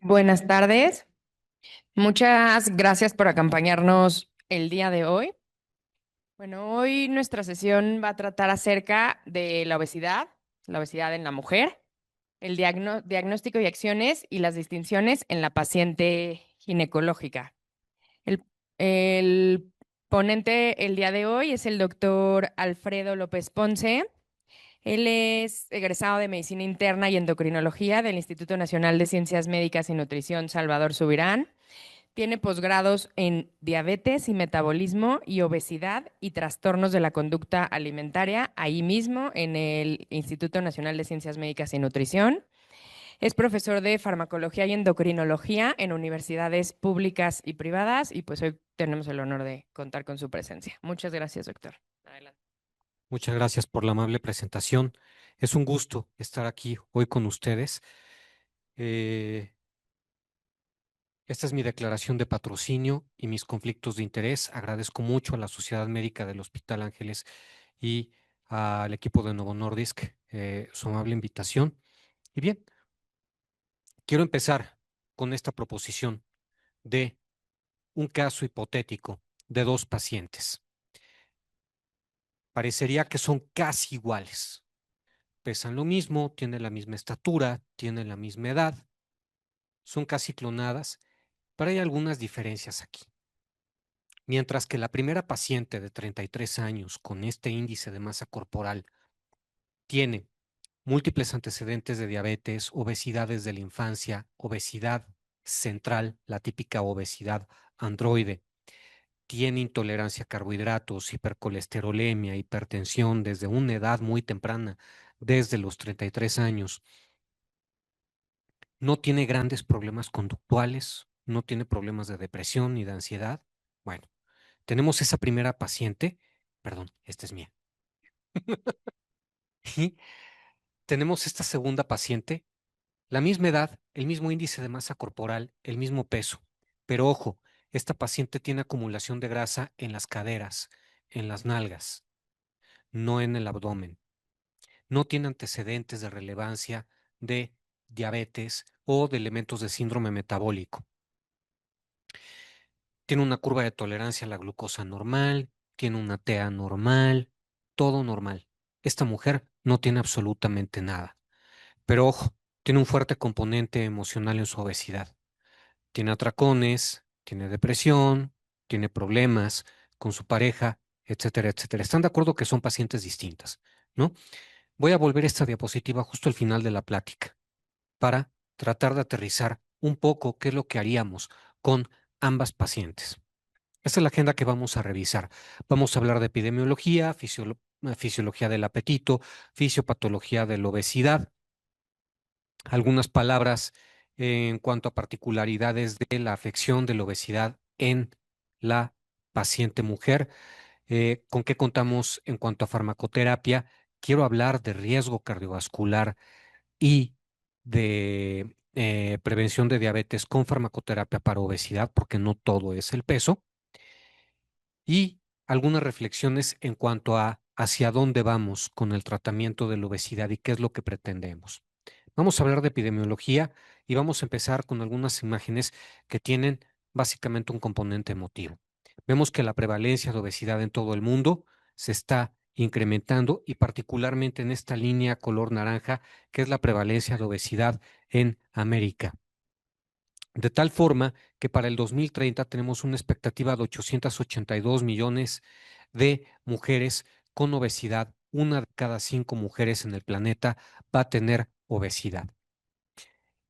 Buenas tardes. Muchas gracias por acompañarnos el día de hoy. Bueno, hoy nuestra sesión va a tratar acerca de la obesidad en la mujer, el diagnóstico y acciones y las distinciones en la paciente ginecológica. El, el ponente el día de hoy es el doctor Alfredo López Ponce. Él es egresado de Medicina Interna y Endocrinología del Instituto Nacional de Ciencias Médicas y Nutrición Salvador Subirán. Tiene posgrados en diabetes y metabolismo y obesidad y trastornos de la conducta alimentaria, ahí mismo en el Instituto Nacional de Ciencias Médicas y Nutrición. Es profesor de farmacología y endocrinología en universidades públicas y privadas y pues hoy tenemos el honor de contar con su presencia. Muchas gracias, doctor. Adelante. Muchas gracias por la amable presentación. Es un gusto estar aquí hoy con ustedes. Eh, Esta es mi declaración de patrocinio y mis conflictos de interés. Agradezco mucho a la Sociedad Médica del Hospital Ángeles y al equipo de Novo Nordisk su amable invitación. Y bien, quiero empezar con esta proposición de un caso hipotético de dos pacientes. Parecería que son casi iguales. Pesan lo mismo, tienen la misma estatura, tienen la misma edad, son casi clonadas, pero hay algunas diferencias aquí. Mientras que la primera paciente de 33 años con este índice de masa corporal tiene múltiples antecedentes de diabetes, obesidad desde la infancia, obesidad central, la típica obesidad androide, tiene intolerancia a carbohidratos, hipercolesterolemia, hipertensión desde una edad muy temprana, desde los 33 años, no tiene grandes problemas conductuales, no tiene problemas de depresión ni de ansiedad. Bueno, tenemos esa primera paciente, perdón, esta es mía. Y tenemos esta segunda paciente, la misma edad, el mismo índice de masa corporal, el mismo peso. Pero ojo, esta paciente tiene acumulación de grasa en las caderas, en las nalgas, no en el abdomen. No tiene antecedentes de relevancia de diabetes o de elementos de síndrome metabólico. Tiene una curva de tolerancia a la glucosa normal, tiene una TEA normal, todo normal. Esta mujer no tiene absolutamente nada. Pero ojo, tiene un fuerte componente emocional en su obesidad. Tiene atracones, tiene depresión, tiene problemas con su pareja, etcétera, etcétera. ¿Están de acuerdo que son pacientes distintas, no? Voy a volver esta diapositiva justo al final de la plática para tratar de aterrizar un poco qué es lo que haríamos con ambas pacientes. Esta es la agenda que vamos a revisar. Vamos a hablar de epidemiología, fisiología del apetito, fisiopatología de la obesidad, algunas palabras en cuanto a particularidades de la afección de la obesidad en la paciente mujer, con qué contamos en cuanto a farmacoterapia. Quiero hablar de riesgo cardiovascular y de prevención de diabetes con farmacoterapia para obesidad, porque no todo es el peso y algunas reflexiones en cuanto a hacia dónde vamos con el tratamiento de la obesidad y qué es lo que pretendemos. Vamos a hablar de epidemiología y vamos a empezar con algunas imágenes que tienen básicamente un componente emotivo. Vemos que la prevalencia de obesidad en todo el mundo se está incrementando y particularmente en esta línea color naranja, que es la prevalencia de obesidad en América. De tal forma que para el 2030 tenemos una expectativa de 882 millones de mujeres con obesidad. Una de cada 5 mujeres en el planeta va a tener obesidad.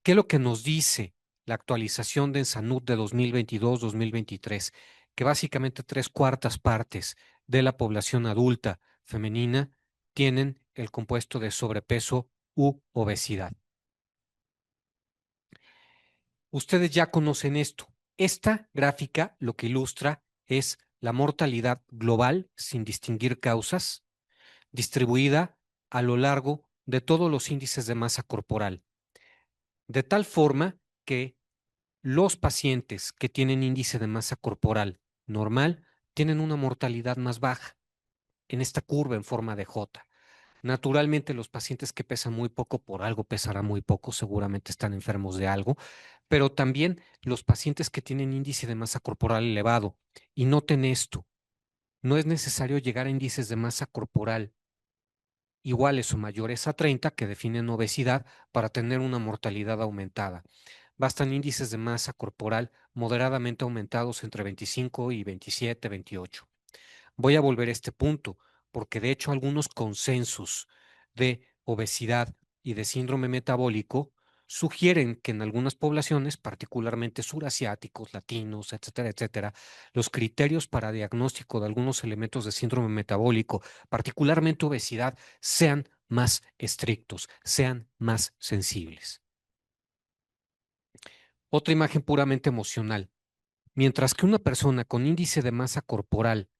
¿Qué es lo que nos dice la actualización de Ensanud de 2022-2023? Que básicamente 3/4 partes de la población adulta femenina tienen el compuesto de sobrepeso u obesidad. Ustedes ya conocen esto. Esta gráfica lo que ilustra es la mortalidad global sin distinguir causas, distribuida a lo largo de todos los índices de masa corporal, de tal forma que los pacientes que tienen índice de masa corporal normal tienen una mortalidad más baja en esta curva en forma de J. Naturalmente, los pacientes que pesan muy poco, por algo pesarán muy poco, seguramente están enfermos de algo, pero también los pacientes que tienen índice de masa corporal elevado. Y noten esto, no es necesario llegar a índices de masa corporal iguales o mayores a 30, que definen obesidad, para tener una mortalidad aumentada. Bastan índices de masa corporal moderadamente aumentados entre 25 y 27, 28. Voy a volver a este punto, porque de hecho algunos consensos de obesidad y de síndrome metabólico sugieren que en algunas poblaciones, particularmente surasiáticos, latinos, etcétera, etcétera, los criterios para diagnóstico de algunos elementos de síndrome metabólico, particularmente obesidad, sean más estrictos, sean más sensibles. Otra imagen puramente emocional. Mientras que una persona con índice de masa corporal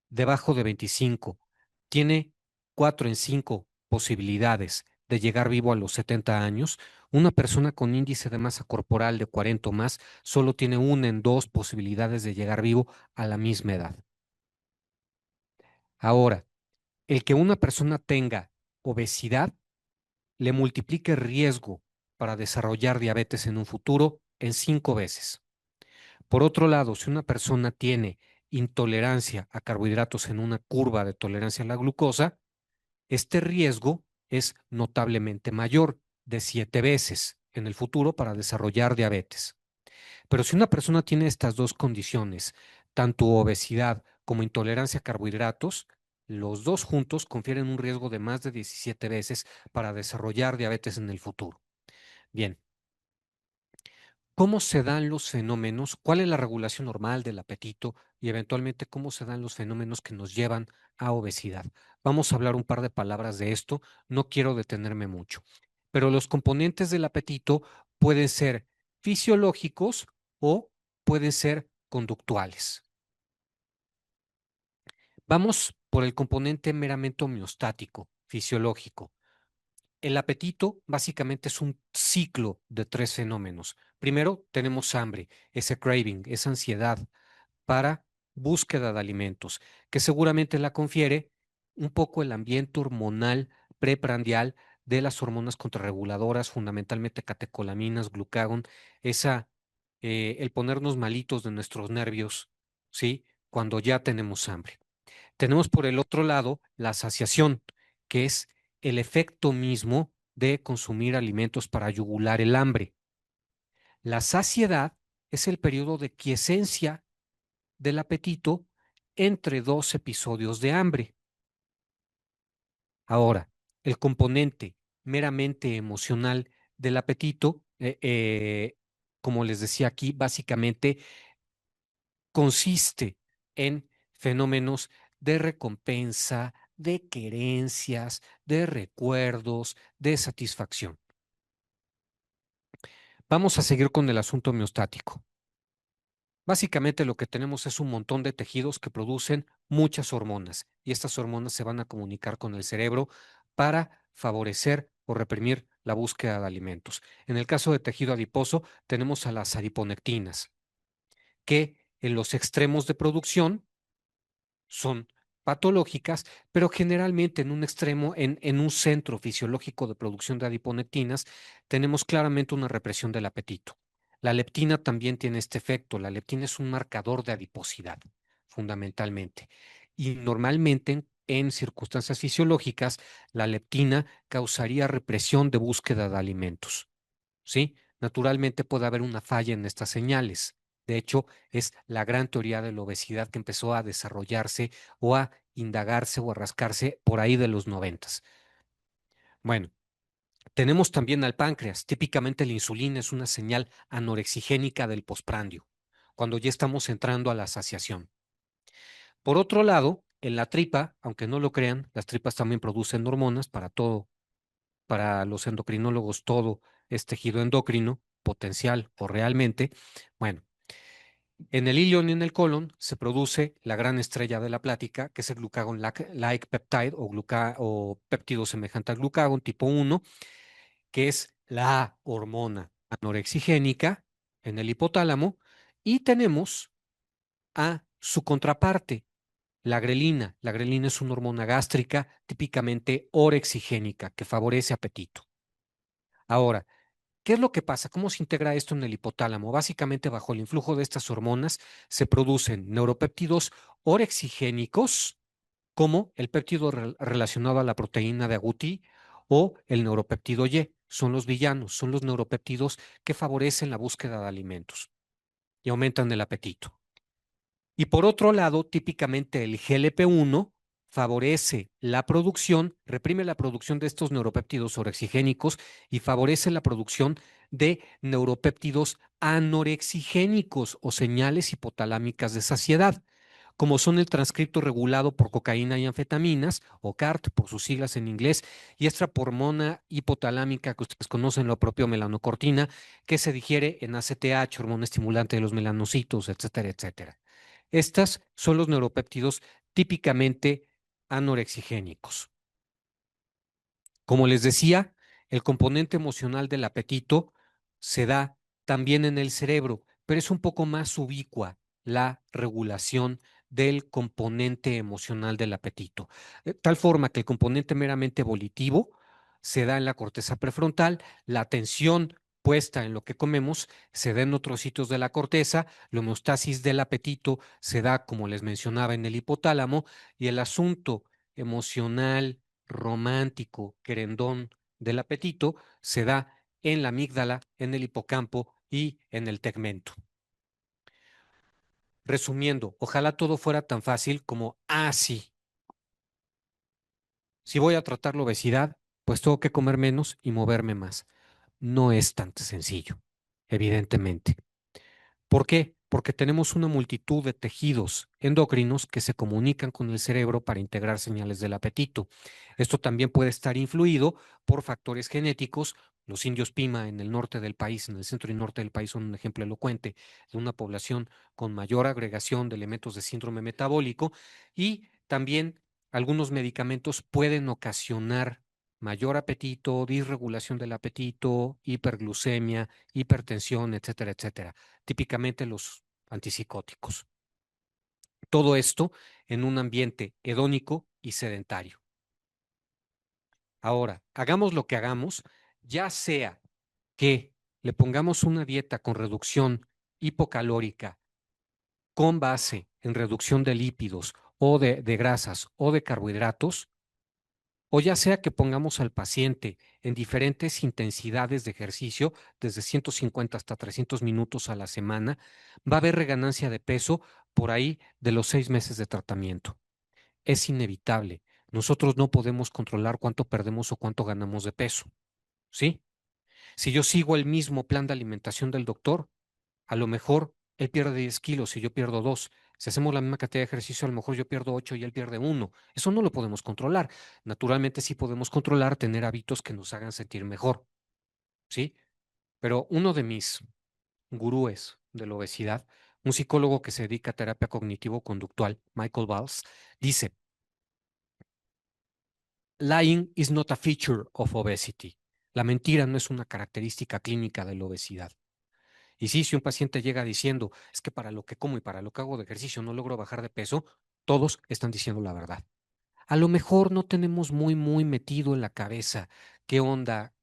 debajo de 25 tiene 4 en 5 posibilidades de llegar vivo a los 70 años, una persona con índice de masa corporal de 40 o más solo tiene 1 en 2 posibilidades de llegar vivo a la misma edad. Ahora, el que una persona tenga obesidad le multiplique el riesgo para desarrollar diabetes en un futuro en 5 veces. Por otro lado, si una persona tiene intolerancia a carbohidratos en una curva de tolerancia a la glucosa, este riesgo es notablemente mayor, de 7 veces en el futuro, para desarrollar diabetes. Pero si una persona tiene estas dos condiciones, tanto obesidad como intolerancia a carbohidratos, los dos juntos confieren un riesgo de más de 17 veces para desarrollar diabetes en el futuro. Bien, ¿cómo se dan los fenómenos? ¿Cuál es la regulación normal del apetito? Y eventualmente, ¿cómo se dan los fenómenos que nos llevan a obesidad? Vamos a hablar un par de palabras de esto. No quiero detenerme mucho. Pero los componentes del apetito pueden ser fisiológicos o pueden ser conductuales. Vamos por el componente meramente homeostático, fisiológico. El apetito básicamente es un ciclo de tres fenómenos. Primero, tenemos hambre, ese craving, esa ansiedad para búsqueda de alimentos, que seguramente la confiere un poco el ambiente hormonal preprandial de las hormonas contrarreguladoras, fundamentalmente catecolaminas, glucagón, el ponernos malitos de nuestros nervios, ¿sí? Cuando ya tenemos hambre. Tenemos por el otro lado la saciación, que es el efecto mismo de consumir alimentos para yugular el hambre. La saciedad es el periodo de quiescencia del apetito entre dos episodios de hambre. Ahora, el componente meramente emocional del apetito, como les decía aquí, básicamente consiste en fenómenos de recompensa, de querencias, de recuerdos, de satisfacción. Vamos a seguir con el asunto homeostático. Básicamente lo que tenemos es un montón de tejidos que producen muchas hormonas y estas hormonas se van a comunicar con el cerebro para favorecer o reprimir la búsqueda de alimentos. En el caso de tejido adiposo tenemos a las adiponectinas, que en los extremos de producción son patológicas, pero generalmente en un extremo, en un centro fisiológico de producción de adiponectinas, tenemos claramente una represión del apetito. La leptina también tiene este efecto. La leptina es un marcador de adiposidad, fundamentalmente. Y normalmente en circunstancias fisiológicas, la leptina causaría represión de búsqueda de alimentos. ¿Sí? Naturalmente puede haber una falla en estas señales. De hecho, es la gran teoría de la obesidad que empezó a desarrollarse o a indagarse o a rascarse por ahí de los 90. Bueno, tenemos también al páncreas. Típicamente la insulina es una señal anorexigénica del postprandio, cuando ya estamos entrando a la saciación. Por otro lado, en la tripa, aunque no lo crean, las tripas también producen hormonas para todo. Para los endocrinólogos todo es tejido endocrino, potencial o realmente. Bueno, en el ilion y en el colon se produce la gran estrella de la plática, que es el glucagon-like peptide o péptido semejante al glucagón tipo 1, que es la hormona anorexigénica en el hipotálamo, y tenemos a su contraparte, la grelina. La grelina es una hormona gástrica típicamente orexigénica que favorece apetito. Ahora, ¿Qué es lo que pasa? ¿Cómo se integra esto en el hipotálamo? Básicamente, bajo el influjo de estas hormonas se producen neuropéptidos orexigénicos, como el péptido relacionado a la proteína de agouti o el neuropéptido Y. Son los villanos, son los neuropéptidos que favorecen la búsqueda de alimentos y aumentan el apetito. Y por otro lado, típicamente el GLP-1 favorece la producción, reprime la producción de estos neuropéptidos orexigénicos y favorece la producción de neuropéptidos anorexigénicos o señales hipotalámicas de saciedad, como son el transcripto regulado por cocaína y anfetaminas, o CART por sus siglas en inglés, y esta hormona hipotalámica que ustedes conocen, lo propio melanocortina, que se digiere en ACTH, hormona estimulante de los melanocitos, etcétera, etcétera. Estas son los neuropéptidos típicamente anorexigénicos. Como les decía, el componente emocional del apetito se da también en el cerebro, pero es un poco más ubicua la regulación del componente emocional del apetito. De tal forma que el componente meramente volitivo se da en la corteza prefrontal, la atención puesta en lo que comemos se da en otros sitios de la corteza, la homeostasis del apetito se da, como les mencionaba, en el hipotálamo, y el asunto emocional, romántico, querendón del apetito se da en la amígdala, en el hipocampo y en el tegmento. Resumiendo, ojalá todo fuera tan fácil como, sí, si voy a tratar la obesidad, pues tengo que comer menos y moverme más. No es tan sencillo, evidentemente. ¿Por qué? Porque tenemos una multitud de tejidos endocrinos que se comunican con el cerebro para integrar señales del apetito. Esto también puede estar influido por factores genéticos. Los indios Pima en el norte del país, en el centro y norte del país, son un ejemplo elocuente de una población con mayor agregación de elementos de síndrome metabólico, y también algunos medicamentos pueden ocasionar mayor apetito, disregulación del apetito, hiperglucemia, hipertensión, etcétera, etcétera, típicamente los antipsicóticos. Todo esto en un ambiente hedónico y sedentario. Ahora, hagamos lo que hagamos, ya sea que le pongamos una dieta con reducción hipocalórica con base en reducción de lípidos o de grasas o de carbohidratos, o ya sea que pongamos al paciente en diferentes intensidades de ejercicio, desde 150 hasta 300 minutos a la semana, va a haber reganancia de peso por ahí de los 6 meses de tratamiento. Es inevitable. Nosotros no podemos controlar cuánto perdemos o cuánto ganamos de peso, ¿sí? Si yo sigo el mismo plan de alimentación del doctor, a lo mejor él pierde 10 kilos y yo pierdo 2. Si hacemos la misma cantidad de ejercicio, a lo mejor yo pierdo 8 y él pierde 1. Eso no lo podemos controlar. Naturalmente sí podemos controlar tener hábitos que nos hagan sentir mejor, ¿sí? Pero uno de mis gurúes de la obesidad, un psicólogo que se dedica a terapia cognitivo-conductual, Michael Valls, dice, lying is not a feature of obesity. La mentira no es una característica clínica de la obesidad. Y sí, si un paciente llega diciendo, es que para lo que como y para lo que hago de ejercicio no logro bajar de peso, todos están diciendo la verdad. A lo mejor no tenemos muy metido en la cabeza qué onda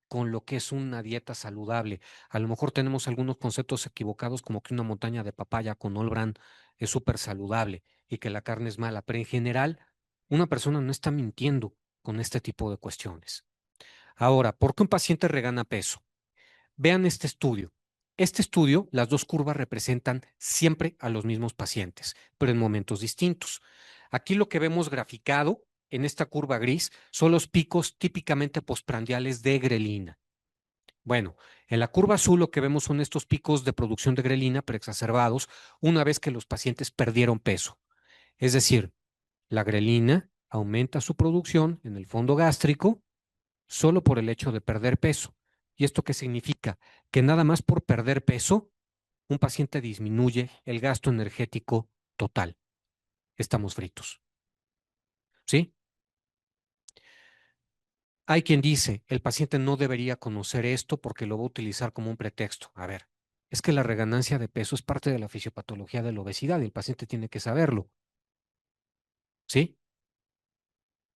con lo que es una dieta saludable. A lo mejor tenemos algunos conceptos equivocados, como que una montaña de papaya con All Bran es súper saludable y que la carne es mala, pero en general una persona no está mintiendo con este tipo de cuestiones. Ahora, ¿por qué un paciente regana peso? Vean este estudio. Este estudio, las dos curvas representan siempre a los mismos pacientes, pero en momentos distintos. Aquí lo que vemos graficado en esta curva gris son los picos típicamente postprandiales de grelina. Bueno, en la curva azul lo que vemos son estos picos de producción de grelina preexacerbados una vez que los pacientes perdieron peso. Es decir, la grelina aumenta su producción en el fondo gástrico solo por el hecho de perder peso. ¿Y esto qué significa? Que nada más por perder peso, un paciente disminuye el gasto energético total. Estamos fritos. ¿Sí? Hay quien dice, el paciente no debería conocer esto porque lo va a utilizar como un pretexto. A ver, es que la reganancia de peso es parte de la fisiopatología de la obesidad y el paciente tiene que saberlo. ¿Sí?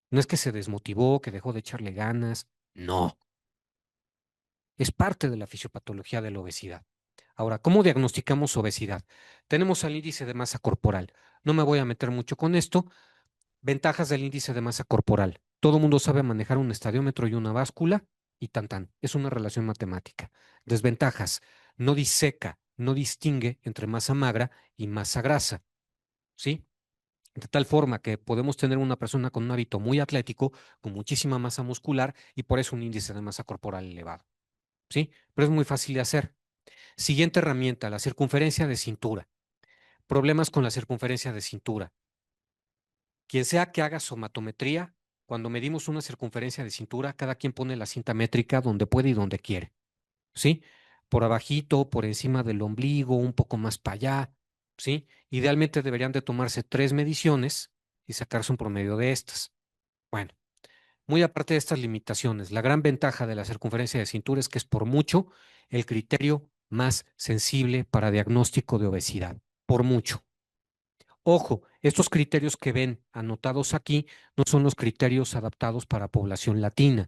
No es que se desmotivó, que dejó de echarle ganas. No. Es parte de la fisiopatología de la obesidad. Ahora, ¿cómo diagnosticamos obesidad? Tenemos el índice de masa corporal. No me voy a meter mucho con esto. Ventajas del índice de masa corporal. Todo el mundo sabe manejar un estadiómetro y una báscula y tan tan. Es una relación matemática. Desventajas. No diseca, no distingue entre masa magra y masa grasa. ¿Sí? De tal forma que podemos tener una persona con un hábito muy atlético, con muchísima masa muscular y por eso un índice de masa corporal elevado. ¿Sí? Pero es muy fácil de hacer. Siguiente herramienta, la circunferencia de cintura. Problemas con la circunferencia de cintura. Quien sea que haga somatometría, cuando medimos una circunferencia de cintura, cada quien pone la cinta métrica donde puede y donde quiere. ¿Sí? Por abajito, por encima del ombligo, un poco más para allá. ¿Sí? Idealmente deberían de tomarse 3 mediciones y sacarse un promedio de estas. Bueno, muy aparte de estas limitaciones, la gran ventaja de la circunferencia de cintura es que es por mucho el criterio más sensible para diagnóstico de obesidad. Por mucho. Ojo, estos criterios que ven anotados aquí no son los criterios adaptados para población latina.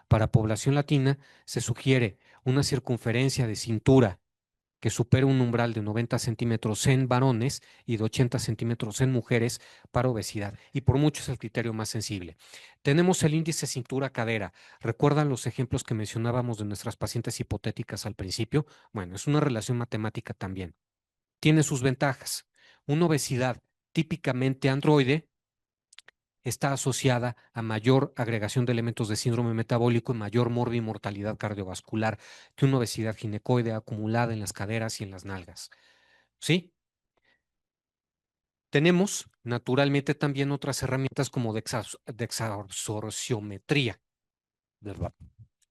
Para población latina se sugiere una circunferencia de cintura que supere un umbral de 90 centímetros en varones y de 80 centímetros en mujeres para obesidad. Y por mucho es el criterio más sensible. Tenemos el índice cintura-cadera. ¿Recuerdan los ejemplos que mencionábamos de nuestras pacientes hipotéticas al principio? Bueno, es una relación matemática también. Tiene sus ventajas. Una obesidad típicamente androide está asociada a mayor agregación de elementos de síndrome metabólico y mayor mortalidad cardiovascular que una obesidad ginecoide acumulada en las caderas y en las nalgas. ¿Sí? Tenemos naturalmente también otras herramientas como dexabsorciometría, ¿verdad?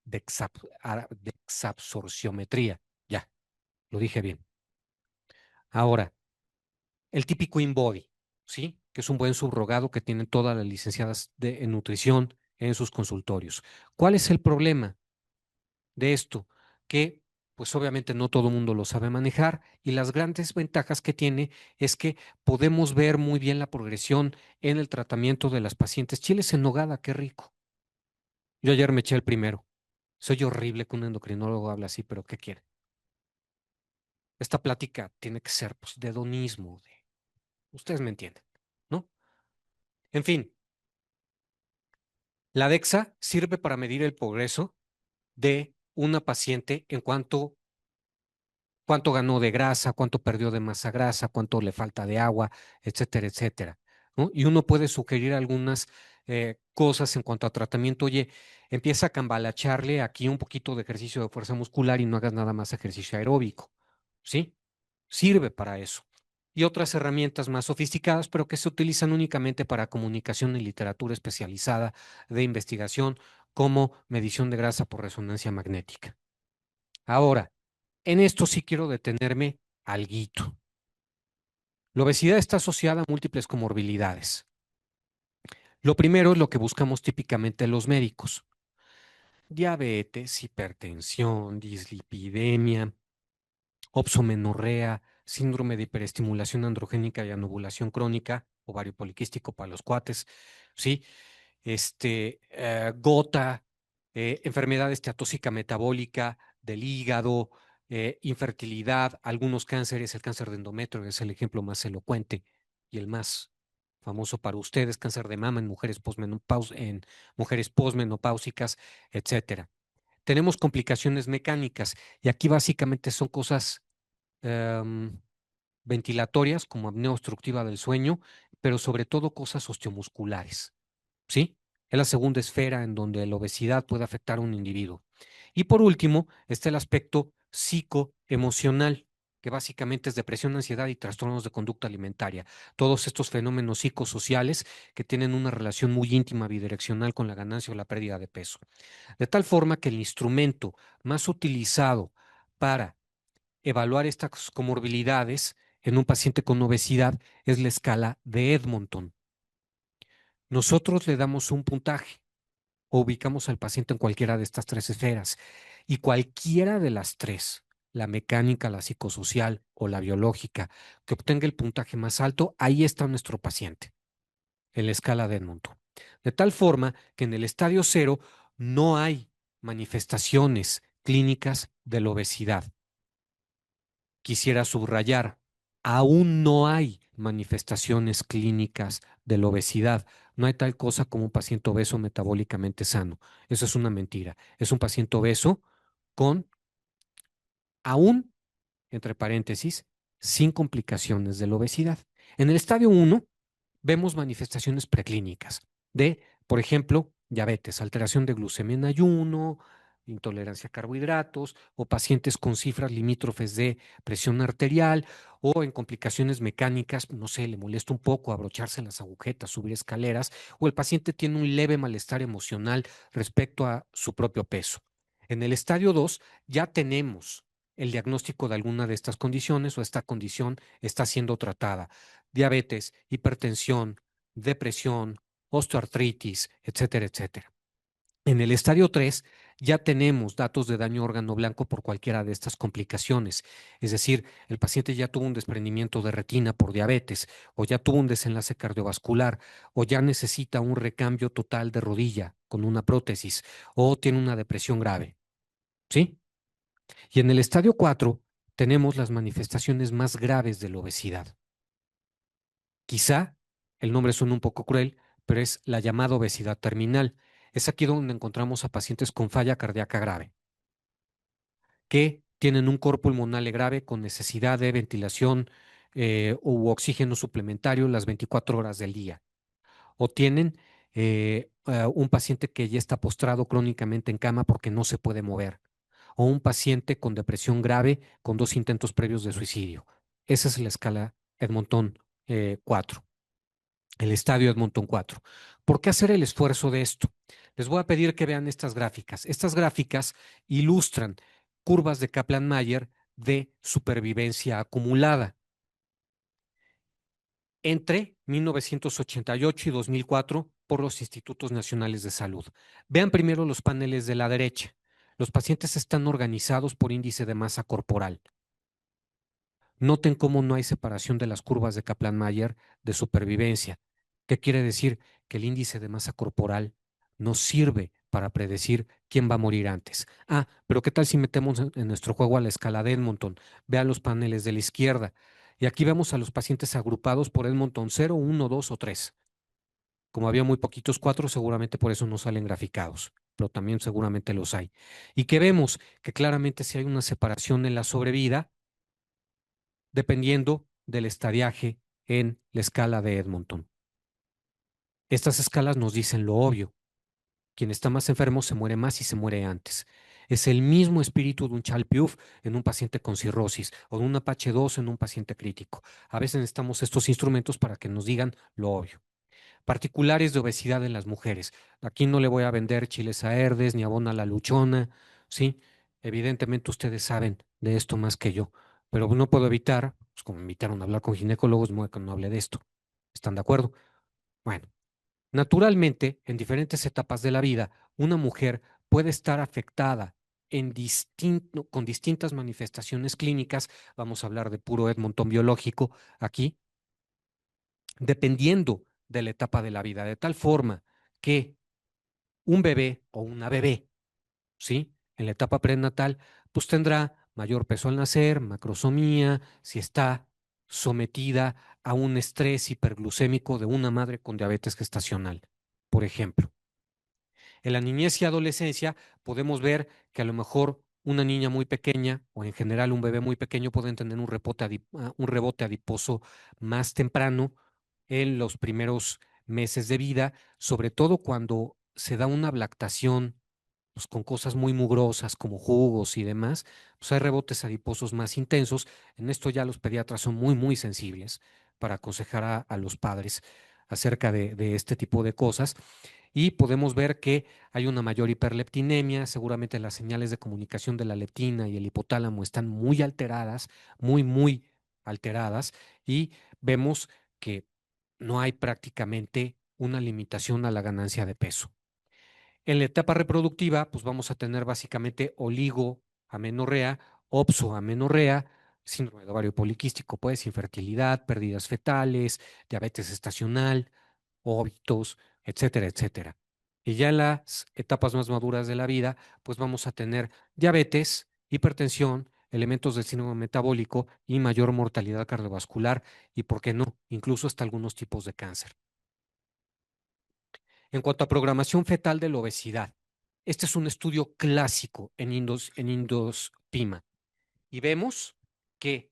Dexabsorciometría. Ya, lo dije bien. Ahora, el típico InBody, ¿sí? Que es un buen subrogado que tienen todas las licenciadas en nutrición en sus consultorios. ¿Cuál es el problema de esto? Que pues obviamente no todo el mundo lo sabe manejar y las grandes ventajas que tiene es que podemos ver muy bien la progresión en el tratamiento de las pacientes. Chiles en nogada, qué rico. Yo ayer me eché el primero. Soy horrible que un endocrinólogo hable así, pero ¿qué quiere? Esta plática tiene que ser pues, de hedonismo, ustedes me entienden, ¿no? En fin, la DEXA sirve para medir el progreso de una paciente en cuánto ganó de grasa, cuánto perdió de masa grasa, cuánto le falta de agua, etcétera, etcétera, ¿no? Y uno puede sugerir algunas cosas en cuanto a tratamiento. Oye, empieza a cambalacharle aquí un poquito de ejercicio de fuerza muscular y no hagas nada más ejercicio aeróbico, ¿sí? Sirve para eso. Y otras herramientas más sofisticadas, pero que se utilizan únicamente para comunicación y literatura especializada de investigación, como medición de grasa por resonancia magnética. Ahora, en esto sí quiero detenerme alguito. La obesidad está asociada a múltiples comorbilidades. Lo primero es lo que buscamos típicamente los médicos: diabetes, hipertensión, dislipidemia, opsomenorrea, síndrome de hiperestimulación androgénica y anovulación crónica, ovario poliquístico para los cuates, ¿sí? Gota, enfermedad esteatóxica metabólica del hígado, infertilidad, algunos cánceres, el cáncer de endometrio es el ejemplo más elocuente y el más famoso para ustedes, cáncer de mama en mujeres posmenopáusicas, etcétera. Tenemos complicaciones mecánicas y aquí básicamente son cosas em, ventilatorias como apnea obstructiva del sueño, pero sobre todo cosas osteomusculares. ¿Sí? Es la segunda esfera en donde la obesidad puede afectar a un individuo. Y por último, está el aspecto psicoemocional, que básicamente es depresión, ansiedad y trastornos de conducta alimentaria. Todos estos fenómenos psicosociales que tienen una relación muy íntima bidireccional con la ganancia o la pérdida de peso. De tal forma que el instrumento más utilizado para evaluar estas comorbilidades en un paciente con obesidad es la escala de Edmonton. Nosotros le damos un puntaje o ubicamos al paciente en cualquiera de estas tres esferas y cualquiera de las tres, la mecánica, la psicosocial o la biológica, que obtenga el puntaje más alto, ahí está nuestro paciente en la escala de Edmonton. De tal forma que en el estadio cero no hay manifestaciones clínicas de la obesidad. Quisiera subrayar, aún no hay manifestaciones clínicas de la obesidad. No hay tal cosa como un paciente obeso metabólicamente sano. Eso es una mentira. Es un paciente obeso con aún, entre paréntesis, sin complicaciones de la obesidad. En el estadio 1 vemos manifestaciones preclínicas de, por ejemplo, diabetes, alteración de glucemia en ayuno, intolerancia a carbohidratos o pacientes con cifras limítrofes de presión arterial o en complicaciones mecánicas, no sé, le molesta un poco abrocharse las agujetas, subir escaleras o el paciente tiene un leve malestar emocional respecto a su propio peso. En el estadio 2 ya tenemos el diagnóstico de alguna de estas condiciones o esta condición está siendo tratada. Diabetes, hipertensión, depresión, osteoartritis, etcétera, etcétera. En el estadio 3 ya tenemos datos de daño órgano blanco por cualquiera de estas complicaciones. Es decir, el paciente ya tuvo un desprendimiento de retina por diabetes, o ya tuvo un desenlace cardiovascular, o ya necesita un recambio total de rodilla con una prótesis, o tiene una depresión grave. ¿Sí? Y en el estadio 4 tenemos las manifestaciones más graves de la obesidad. Quizá el nombre suena un poco cruel, pero es la llamada obesidad terminal. Es aquí donde encontramos a pacientes con falla cardíaca grave, que tienen un coro pulmonar grave con necesidad de ventilación u oxígeno suplementario las 24 horas del día. O tienen un paciente que ya está postrado crónicamente en cama porque no se puede mover. O un paciente con depresión grave con 2 intentos previos de suicidio. Esa es la escala Edmonton 4, el estadio Edmonton 4. ¿Por qué hacer el esfuerzo de esto? Les voy a pedir que vean estas gráficas. Estas gráficas ilustran curvas de Kaplan-Meier de supervivencia acumulada entre 1988 y 2004 por los Institutos Nacionales de Salud. Vean primero los paneles de la derecha. Los pacientes están organizados por índice de masa corporal. Noten cómo no hay separación de las curvas de Kaplan-Meier de supervivencia. ¿Qué quiere decir? Que el índice de masa corporal no sirve para predecir quién va a morir antes. Ah, pero ¿qué tal si metemos en nuestro juego a la escala de Edmonton? Vean los paneles de la izquierda. Y aquí vemos a los pacientes agrupados por Edmonton 0, 1, 2 o 3. Como había muy poquitos 4, seguramente por eso no salen graficados, pero también seguramente los hay. Y que vemos que claramente si hay una separación en la sobrevida, dependiendo del estadiaje en la escala de Edmonton. Estas escalas nos dicen lo obvio. Quien está más enfermo se muere más y se muere antes. Es el mismo espíritu de un Child-Pugh en un paciente con cirrosis o de un Apache 2 en un paciente crítico. A veces necesitamos estos instrumentos para que nos digan lo obvio. Particulares de obesidad en las mujeres. Aquí no le voy a vender chiles a Herdes ni abona la luchona, ¿sí? Evidentemente ustedes saben de esto más que yo, pero no puedo evitar, pues como me invitaron a hablar con ginecólogos, que no hable de esto. ¿Están de acuerdo? Bueno, naturalmente, en diferentes etapas de la vida, una mujer puede estar afectada con distintas manifestaciones clínicas. Vamos a hablar de puro Edmonton biológico aquí, dependiendo de la etapa de la vida, de tal forma que un bebé o una bebé, ¿sí? En la etapa prenatal, pues tendrá mayor peso al nacer, macrosomía, si está sometida a un estrés hiperglucémico de una madre con diabetes gestacional, por ejemplo. En la niñez y adolescencia podemos ver que a lo mejor una niña muy pequeña o en general un bebé muy pequeño pueden tener un rebote adiposo más temprano en los primeros meses de vida, sobre todo cuando se da una lactación pues, con cosas muy mugrosas como jugos y demás, pues hay rebotes adiposos más intensos. En esto ya los pediatras son muy, muy sensibles para aconsejar a los padres acerca de este tipo de cosas y podemos ver que hay una mayor hiperleptinemia, seguramente las señales de comunicación de la leptina y el hipotálamo están muy alteradas, muy, muy alteradas, y vemos que no hay prácticamente una limitación a la ganancia de peso. En la etapa reproductiva, pues vamos a tener básicamente oligoamenorrea, opsoamenorrea, síndrome de ovario poliquístico, pues infertilidad, pérdidas fetales, diabetes estacional, óbitos, etcétera, etcétera. Y ya en las etapas más maduras de la vida, pues vamos a tener diabetes, hipertensión, elementos del síndrome metabólico y mayor mortalidad cardiovascular y, ¿por qué no?, incluso hasta algunos tipos de cáncer. En cuanto a programación fetal de la obesidad, este es un estudio clásico en Indospima y vemos que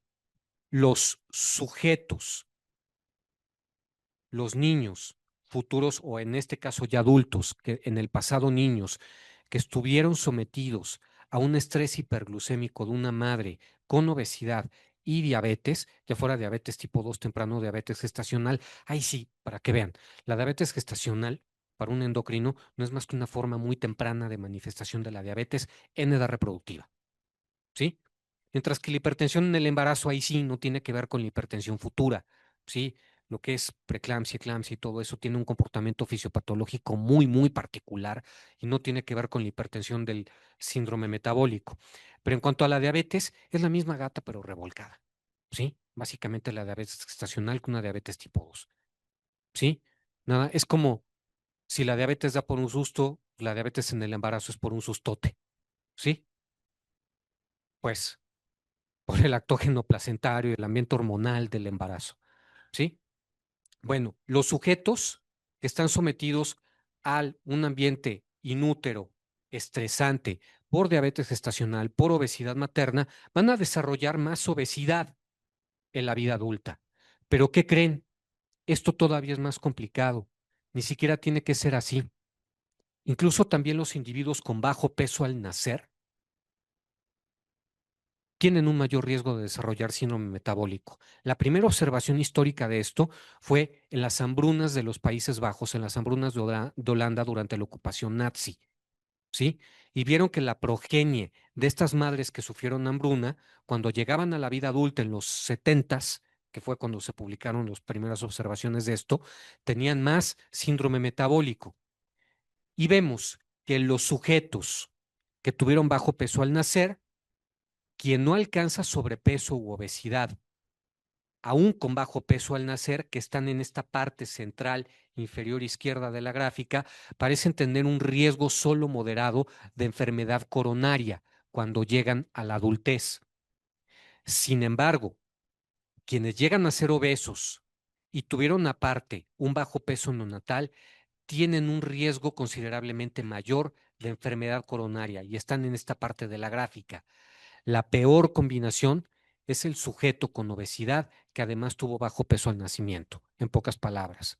los sujetos, los niños futuros o en este caso ya adultos, que en el pasado niños, que estuvieron sometidos a un estrés hiperglucémico de una madre con obesidad y diabetes, ya fuera diabetes tipo 2 temprano, diabetes gestacional, ahí sí, para que vean, la diabetes gestacional para un endocrino no es más que una forma muy temprana de manifestación de la diabetes en edad reproductiva, ¿sí? Mientras que la hipertensión en el embarazo ahí sí no tiene que ver con la hipertensión futura, ¿sí? Lo que es preeclampsia, eclampsia y todo eso tiene un comportamiento fisiopatológico muy, muy particular y no tiene que ver con la hipertensión del síndrome metabólico. Pero en cuanto a la diabetes, es la misma gata pero revolcada, ¿sí? Básicamente la diabetes gestacional con una diabetes tipo 2, ¿sí? Nada, es como si la diabetes da por un susto, la diabetes en el embarazo es por un sustote, ¿sí? Pues por el lactógeno placentario y el ambiente hormonal del embarazo, ¿sí? Bueno, los sujetos que están sometidos a un ambiente inútero, estresante, por diabetes gestacional, por obesidad materna, van a desarrollar más obesidad en la vida adulta. Pero ¿qué creen? Esto todavía es más complicado. Ni siquiera tiene que ser así. Incluso también los individuos con bajo peso al nacer tienen un mayor riesgo de desarrollar síndrome metabólico. La primera observación histórica de esto fue en las hambrunas de los Países Bajos, en las hambrunas de Holanda durante la ocupación nazi, ¿sí? Y vieron que la progenie de estas madres que sufrieron hambruna, cuando llegaban a la vida adulta en los setentas, que fue cuando se publicaron las primeras observaciones de esto, tenían más síndrome metabólico. Y vemos que los sujetos que tuvieron bajo peso al nacer, quien no alcanza sobrepeso u obesidad, aún con bajo peso al nacer, que están en esta parte central inferior izquierda de la gráfica, parecen tener un riesgo solo moderado de enfermedad coronaria cuando llegan a la adultez. Sin embargo, quienes llegan a ser obesos y tuvieron aparte un bajo peso neonatal, tienen un riesgo considerablemente mayor de enfermedad coronaria y están en esta parte de la gráfica. La peor combinación es el sujeto con obesidad que además tuvo bajo peso al nacimiento, en pocas palabras.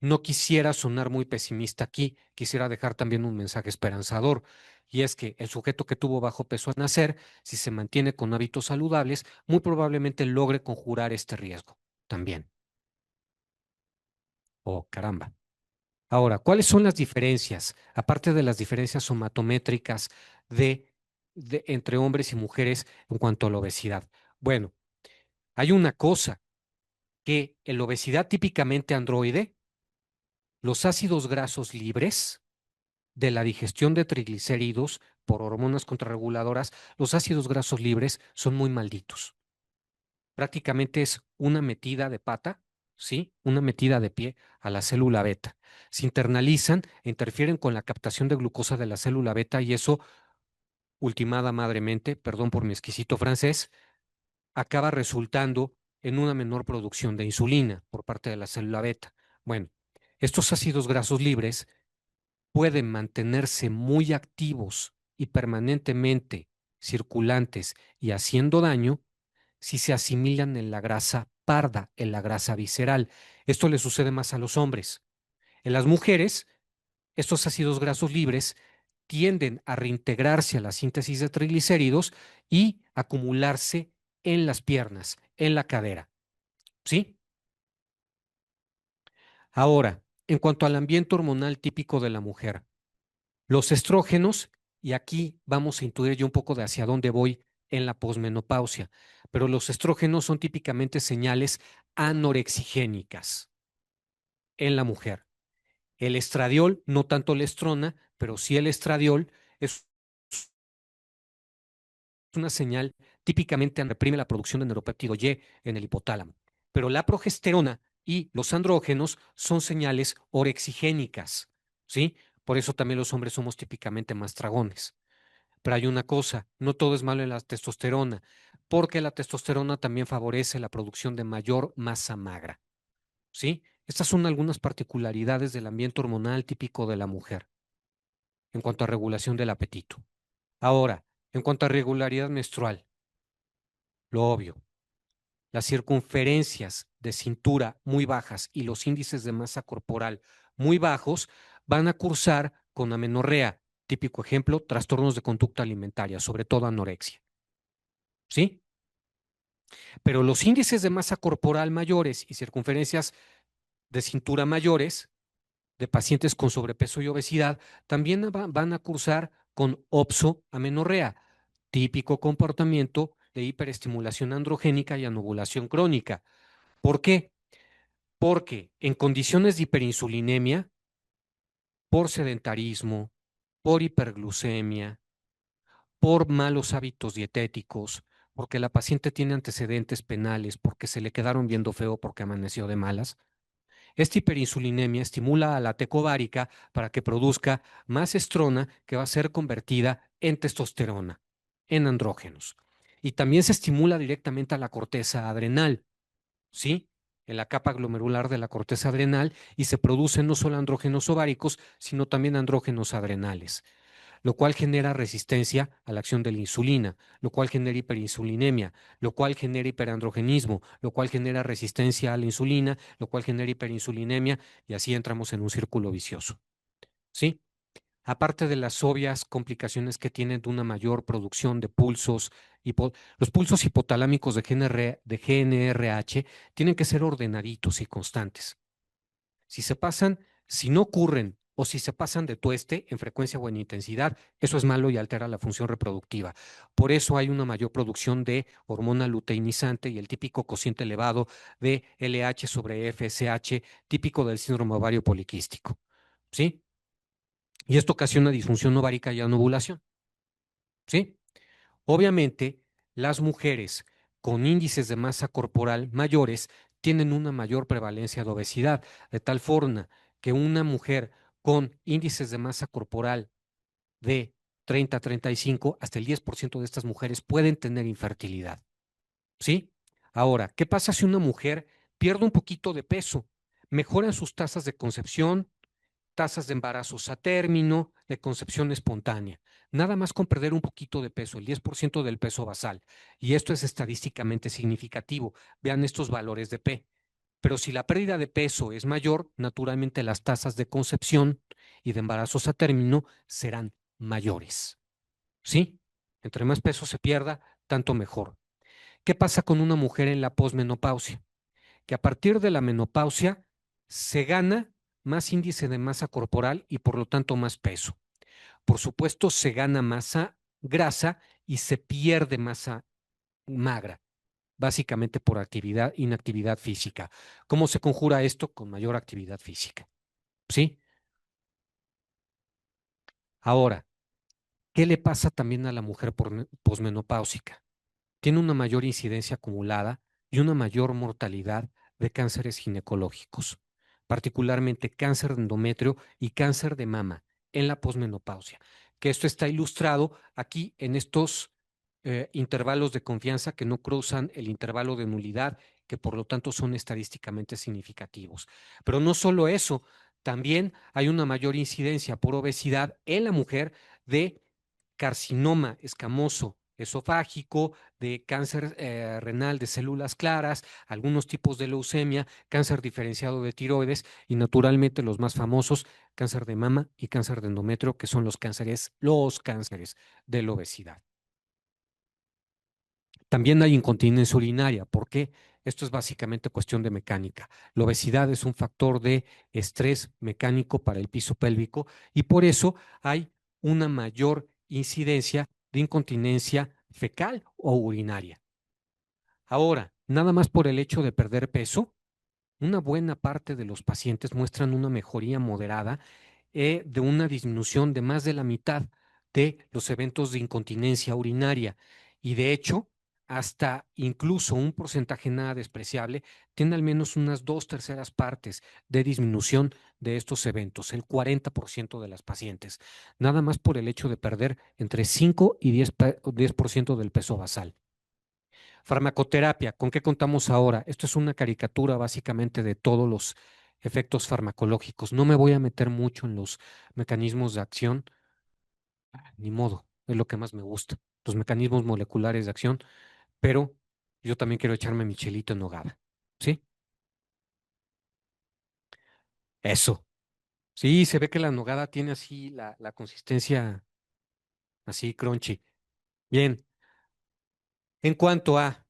No quisiera sonar muy pesimista aquí, quisiera dejar también un mensaje esperanzador, y es que el sujeto que tuvo bajo peso al nacer, si se mantiene con hábitos saludables, muy probablemente logre conjurar este riesgo también. Oh, caramba. Ahora, ¿cuáles son las diferencias, aparte de las diferencias somatométricas entre hombres y mujeres en cuanto a la obesidad? Bueno, hay una cosa, que en la obesidad típicamente androide, los ácidos grasos libres de la digestión de triglicéridos por hormonas contrarreguladoras, los ácidos grasos libres son muy malditos. Prácticamente es una metida de pata, ¿sí? Una metida de pie a la célula beta. Se internalizan e interfieren con la captación de glucosa de la célula beta y eso, ultimada madremente, perdón por mi exquisito francés, acaba resultando en una menor producción de insulina por parte de la célula beta. Bueno, estos ácidos grasos libres pueden mantenerse muy activos y permanentemente circulantes y haciendo daño si se asimilan en la grasa parda, en la grasa visceral. Esto le sucede más a los hombres. En las mujeres, estos ácidos grasos libres tienden a reintegrarse a la síntesis de triglicéridos y acumularse en las piernas, en la cadera. ¿Sí? Ahora, en cuanto al ambiente hormonal típico de la mujer, los estrógenos, y aquí vamos a intuir yo un poco de hacia dónde voy en la posmenopausia, pero los estrógenos son típicamente señales anorexigénicas en la mujer. El estradiol, no tanto la estrona, pero sí el estradiol es una señal típicamente reprime la producción de neuropéptido Y en el hipotálamo. Pero la progesterona y los andrógenos son señales orexigénicas. ¿sí? Por eso también los hombres somos típicamente más tragones. Pero hay una cosa, no todo es malo en la testosterona, porque la testosterona también favorece la producción de mayor masa magra, ¿sí? Estas son algunas particularidades del ambiente hormonal típico de la mujer en cuanto a regulación del apetito. Ahora, en cuanto a regularidad menstrual, lo obvio, las circunferencias de cintura muy bajas y los índices de masa corporal muy bajos van a cursar con amenorrea, típico ejemplo, trastornos de conducta alimentaria, sobre todo anorexia, ¿sí? Pero los índices de masa corporal mayores y circunferencias de cintura mayores de pacientes con sobrepeso y obesidad también van a cursar con amenorrea, típico comportamiento de hiperestimulación androgénica y anovulación crónica. ¿Por qué? Porque en condiciones de hiperinsulinemia, por sedentarismo, por hiperglucemia, por malos hábitos dietéticos, porque la paciente tiene antecedentes penales, porque se le quedaron viendo feo porque amaneció de malas, esta hiperinsulinemia estimula a la tecovárica para que produzca más estrona que va a ser convertida en testosterona, en andrógenos. Y también se estimula directamente a la corteza adrenal, ¿sí? En la capa glomerular de la corteza adrenal y se producen no solo andrógenos ováricos, sino también andrógenos adrenales, lo cual genera resistencia a la acción de la insulina, lo cual genera hiperinsulinemia, lo cual genera hiperandrogenismo, lo cual genera resistencia a la insulina, lo cual genera hiperinsulinemia y así entramos en un círculo vicioso. ¿Sí? Aparte de las obvias complicaciones que tienen de una mayor producción de pulsos, los pulsos hipotalámicos de GNRH tienen que ser ordenaditos y constantes. Si se pasan, si no ocurren o si se pasan de tueste en frecuencia o en intensidad, eso es malo y altera la función reproductiva. Por eso hay una mayor producción de hormona luteinizante y el típico cociente elevado de LH sobre FSH, típico del síndrome ovario poliquístico. ¿Sí? Y esto ocasiona disfunción ovárica y anovulación. ¿Sí? Obviamente, las mujeres con índices de masa corporal mayores tienen una mayor prevalencia de obesidad, de tal forma que una mujer con índices de masa corporal de 30 a 35, hasta el 10% de estas mujeres pueden tener infertilidad. ¿Sí? Ahora, ¿qué pasa si una mujer pierde un poquito de peso? Mejoran sus tasas de concepción, tasas de embarazos a término, de concepción espontánea. Nada más con perder un poquito de peso, el 10% del peso basal. Y esto es estadísticamente significativo. Vean estos valores de P. Pero si la pérdida de peso es mayor, naturalmente las tasas de concepción y de embarazos a término serán mayores. ¿Sí? Entre más peso se pierda, tanto mejor. ¿Qué pasa con una mujer en la posmenopausia? Que a partir de la menopausia se gana más índice de masa corporal y por lo tanto más peso. Por supuesto, se gana masa grasa y se pierde masa magra, básicamente por inactividad física. ¿Cómo se conjura esto? Con mayor actividad física. ¿Sí? Ahora, ¿qué le pasa también a la mujer posmenopáusica? Tiene una mayor incidencia acumulada y una mayor mortalidad de cánceres ginecológicos, particularmente cáncer de endometrio y cáncer de mama en la posmenopausia, que esto está ilustrado aquí en estos intervalos de confianza que no cruzan el intervalo de nulidad, que por lo tanto son estadísticamente significativos. Pero no solo eso, también hay una mayor incidencia por obesidad en la mujer de carcinoma escamoso esofágico, de cáncer renal de células claras, algunos tipos de leucemia, cáncer diferenciado de tiroides y naturalmente los más famosos, cáncer de mama y cáncer de endometrio, que son los cánceres de la obesidad. También hay incontinencia urinaria. ¿Por qué? Esto es básicamente cuestión de mecánica. La obesidad es un factor de estrés mecánico para el piso pélvico y por eso hay una mayor incidencia de incontinencia fecal o urinaria. Ahora, nada más por el hecho de perder peso, una buena parte de los pacientes muestran una mejoría moderada de una disminución de más de la mitad de los eventos de incontinencia urinaria. Y de hecho, hasta incluso un porcentaje nada despreciable, tiene al menos unas dos terceras partes de disminución de estos eventos, el 40% de las pacientes, nada más por el hecho de perder entre 5 y 10% del peso basal. Farmacoterapia, ¿con qué contamos ahora? Esto es una caricatura básicamente de todos los efectos farmacológicos. No me voy a meter mucho en los mecanismos de acción, ni modo, es lo que más me gusta, los mecanismos moleculares de acción, pero yo también quiero echarme mi chelito en nogada. ¿Sí? Eso. Sí, se ve que la nogada tiene así la consistencia así crunchy. Bien, en cuanto a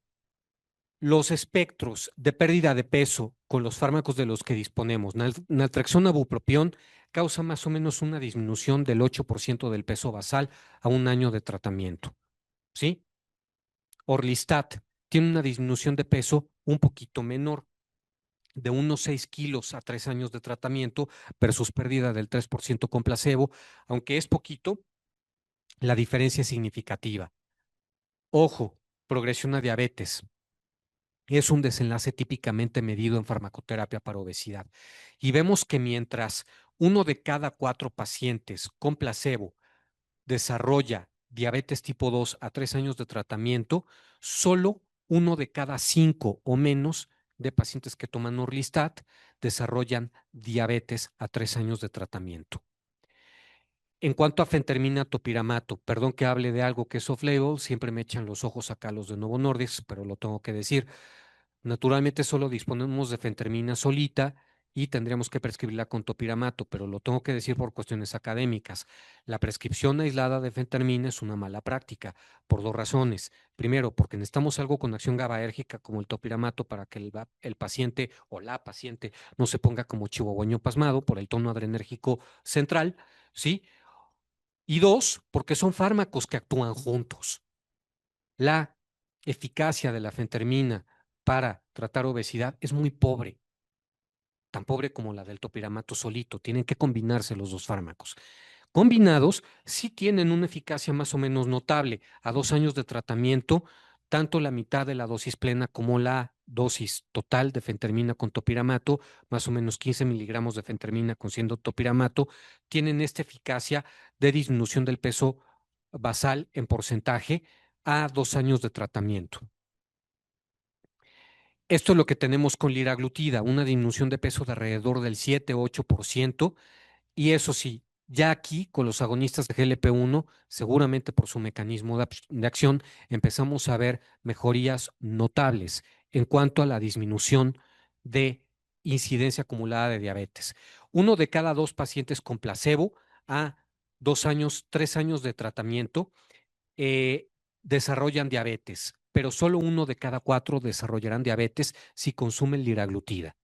los espectros de pérdida de peso con los fármacos de los que disponemos, naltrexona bupropión causa más o menos una disminución del 8% del peso basal a un año de tratamiento. ¿Sí? Orlistat tiene una disminución de peso un poquito menor, de unos 6 kilos a 3 años de tratamiento versus pérdida del 3% con placebo, aunque es poquito, la diferencia es significativa. Ojo, progresión a diabetes. Es un desenlace típicamente medido en farmacoterapia para obesidad. Y vemos que mientras uno de cada 4 pacientes con placebo desarrolla diabetes tipo 2 a 3 años de tratamiento, solo uno de cada 5 o menos de pacientes que toman Orlistat desarrollan diabetes a 3 años de tratamiento. En cuanto a fentermina topiramato, perdón que hable de algo que es off-label, siempre me echan los ojos acá los de Novo Nordisk, pero lo tengo que decir. Naturalmente solo disponemos de fentermina solita y tendríamos que prescribirla con topiramato, pero lo tengo que decir por cuestiones académicas. La prescripción aislada de fentermina es una mala práctica por dos razones. Primero, porque necesitamos algo con acción GABAérgica como el topiramato para que el paciente o la paciente no se ponga como chihuahueño pasmado por el tono adrenérgico central, ¿sí? Y dos, porque son fármacos que actúan juntos. La eficacia de la fentermina para tratar obesidad es muy pobre, tan pobre como la del topiramato solito. Tienen que combinarse los dos fármacos. Combinados, sí tienen una eficacia más o menos notable. A 2 años de tratamiento, tanto la mitad de la dosis plena como la dosis total de fentermina con topiramato, más o menos 15 miligramos de fentermina con siendo topiramato, tienen esta eficacia de disminución del peso basal en porcentaje a 2 años de tratamiento. Esto es lo que tenemos con liraglutida, una disminución de peso de alrededor del 7-8%. Y eso sí, ya aquí con los agonistas de GLP-1, seguramente por su mecanismo de acción, empezamos a ver mejorías notables en cuanto a la disminución de incidencia acumulada de diabetes. Uno de cada 2 pacientes con placebo a 2 años, 3 años de tratamiento eh, desarrollan diabetes, pero solo uno de cada 4 desarrollarán diabetes si consumen liraglutida.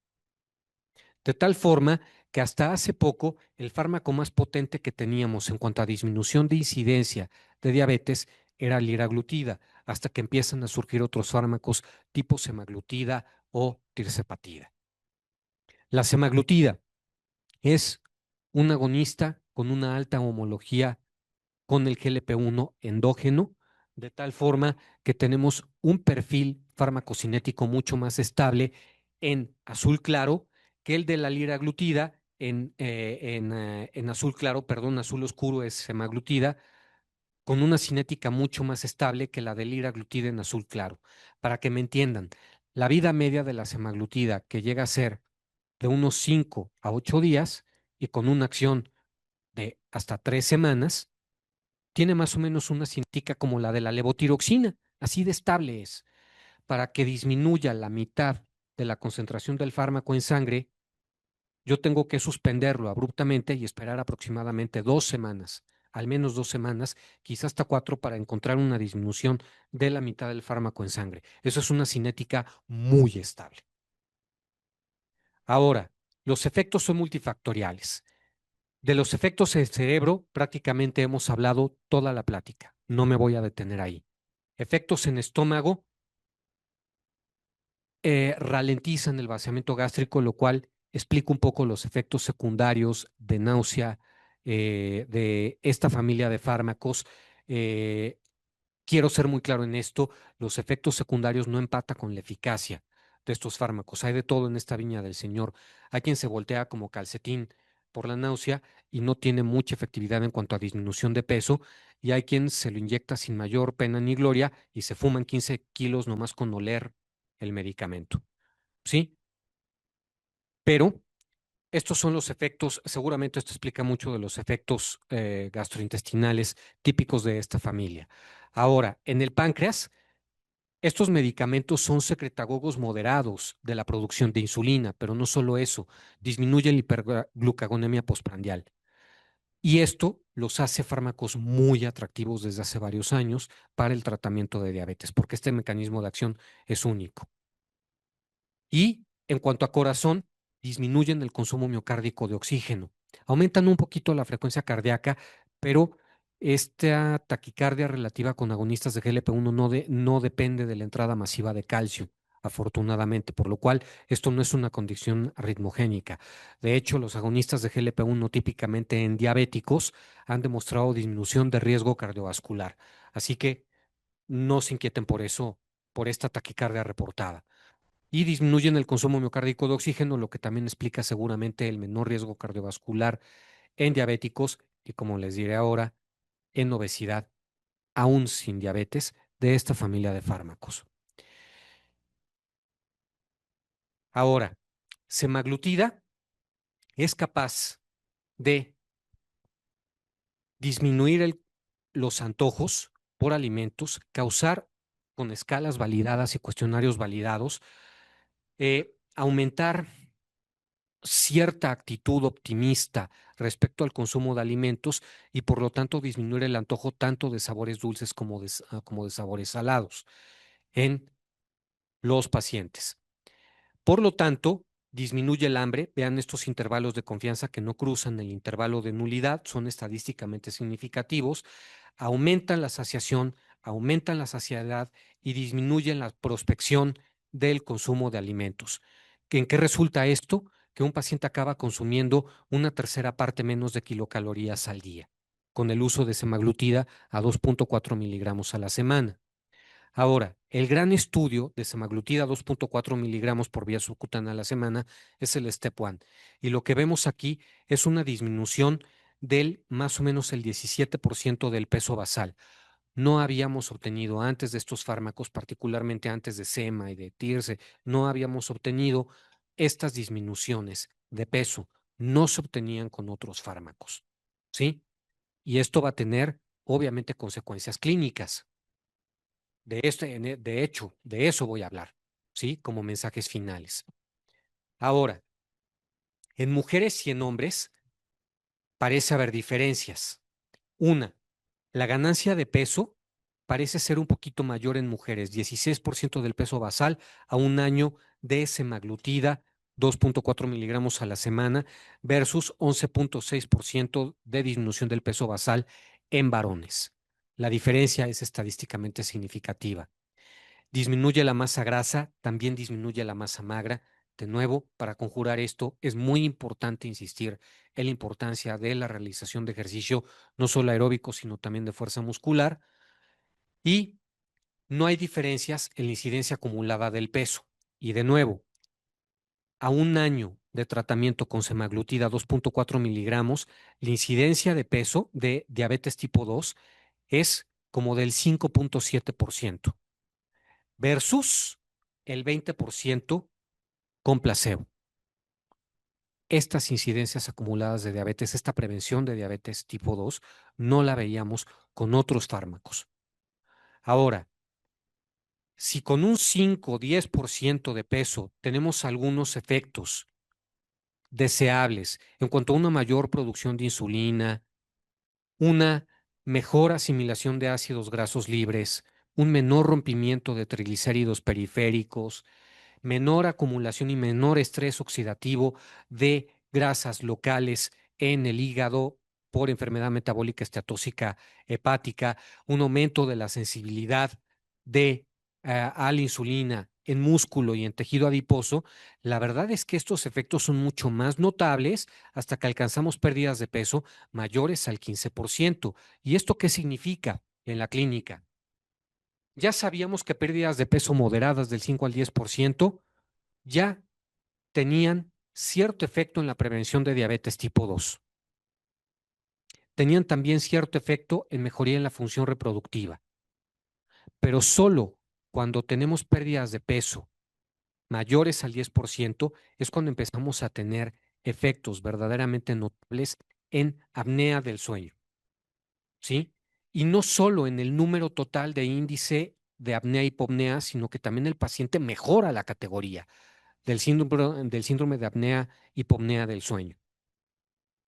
De tal forma que hasta hace poco el fármaco más potente que teníamos en cuanto a disminución de incidencia de diabetes era liraglutida, hasta que empiezan a surgir otros fármacos tipo semaglutida o tirzepatida. La semaglutida es un agonista con una alta homología con el GLP-1 endógeno, de tal forma que tenemos un perfil farmacocinético mucho más estable en azul claro que el de la liraglutida. En azul claro, perdón, azul oscuro es semaglutida, con una cinética mucho más estable que la de liraglutida en azul claro. Para que me entiendan, la vida media de la semaglutida, que llega a ser de unos 5 a 8 días y con una acción de hasta 3 semanas, tiene más o menos una cinética como la de la levotiroxina, así de estable es. Para que disminuya la mitad de la concentración del fármaco en sangre, yo tengo que suspenderlo abruptamente y esperar aproximadamente 2 semanas, al menos 2 semanas, quizás hasta 4, para encontrar una disminución de la mitad del fármaco en sangre. Eso es una cinética muy estable. Ahora, los efectos son multifactoriales. De los efectos en el cerebro prácticamente hemos hablado toda la plática. No me voy a detener ahí. Efectos en estómago, ralentizan el vaciamiento gástrico, lo cual explica un poco los efectos secundarios de náusea de esta familia de fármacos. eh, quiero ser muy claro en esto, los efectos secundarios no empatan con la eficacia de estos fármacos. Hay de todo en esta viña del Señor. Hay quien se voltea como calcetín por la náusea y no tiene mucha efectividad en cuanto a disminución de peso, y hay quien se lo inyecta sin mayor pena ni gloria y se fuman 15 kilos nomás con oler el medicamento. ¿Sí? Pero estos son los efectos, seguramente esto explica mucho de los efectos gastrointestinales típicos de esta familia. Ahora, en el páncreas, estos medicamentos son secretagogos moderados de la producción de insulina, pero no solo eso, disminuye la hiperglucagonemia postprandial. Y esto los hace fármacos muy atractivos desde hace varios años para el tratamiento de diabetes, porque este mecanismo de acción es único. Y en cuanto a corazón, disminuyen el consumo miocárdico de oxígeno, aumentan un poquito la frecuencia cardíaca, pero esta taquicardia relativa con agonistas de GLP-1 no depende de la entrada masiva de calcio, afortunadamente, por lo cual esto no es una condición arritmogénica. De hecho, los agonistas de GLP-1 típicamente en diabéticos han demostrado disminución de riesgo cardiovascular. Así que no se inquieten por eso, por esta taquicardia reportada, y disminuyen el consumo miocárdico de oxígeno, lo que también explica seguramente el menor riesgo cardiovascular en diabéticos y, como les diré ahora, en obesidad, aún sin diabetes, de esta familia de fármacos. Ahora, semaglutida es capaz de disminuir los antojos por alimentos, causar con escalas validadas y cuestionarios validados, aumentar cierta actitud optimista respecto al consumo de alimentos y por lo tanto disminuir el antojo tanto de sabores dulces como de sabores salados en los pacientes. Por lo tanto, disminuye el hambre. Vean estos intervalos de confianza que no cruzan el intervalo de nulidad, son estadísticamente significativos, aumentan la saciación, aumentan la saciedad y disminuyen la prospección del consumo de alimentos. ¿En qué resulta esto? Que un paciente acaba consumiendo una tercera parte menos de kilocalorías al día, con el uso de semaglutida a 2.4 miligramos a la semana. Ahora, el gran estudio de semaglutida 2.4 miligramos por vía subcutánea a la semana es el STEP 1. Y lo que vemos aquí es una disminución del más o menos el 17% del peso basal. No habíamos obtenido antes de estos fármacos, particularmente antes de SEMA y de TIRSE, no habíamos obtenido estas disminuciones de peso. No se obtenían con otros fármacos. ¿Sí? Y esto va a tener, obviamente, consecuencias clínicas. De hecho, de eso voy a hablar, ¿sí? Como mensajes finales. Ahora, en mujeres y en hombres parece haber diferencias. Una, la ganancia de peso parece ser un poquito mayor en mujeres, 16% del peso basal a un año de semaglutida, 2.4 miligramos a la semana, versus 11.6% de disminución del peso basal en varones. La diferencia es estadísticamente significativa. Disminuye la masa grasa, también disminuye la masa magra. De nuevo, para conjurar esto, es muy importante insistir en la importancia de la realización de ejercicio, no solo aeróbico, sino también de fuerza muscular. Y no hay diferencias en la incidencia acumulada del peso. Y de nuevo, a un año de tratamiento con semaglutida 2.4 miligramos, la incidencia de peso de diabetes tipo 2 es como del 5.7% versus el 20% con placebo. Estas incidencias acumuladas de diabetes, esta prevención de diabetes tipo 2, no la veíamos con otros fármacos. Ahora, si con un 5 o 10% de peso tenemos algunos efectos deseables en cuanto a una mayor producción de insulina, una mejor asimilación de ácidos grasos libres, un menor rompimiento de triglicéridos periféricos, menor acumulación y menor estrés oxidativo de grasas locales en el hígado por enfermedad metabólica esteatóxica hepática, un aumento de la sensibilidad de, a la insulina en músculo y en tejido adiposo. La verdad es que estos efectos son mucho más notables hasta que alcanzamos pérdidas de peso mayores al 15%. ¿Y esto qué significa en la clínica? Ya sabíamos que pérdidas de peso moderadas del 5 al 10% ya tenían cierto efecto en la prevención de diabetes tipo 2. Tenían también cierto efecto en mejoría en la función reproductiva, pero solo cuando tenemos pérdidas de peso mayores al 10% es cuando empezamos a tener efectos verdaderamente notables en apnea del sueño, ¿sí? Y no solo en el número total de índice de apnea-hipopnea, sino que también el paciente mejora la categoría del síndrome de apnea-hipopnea del sueño,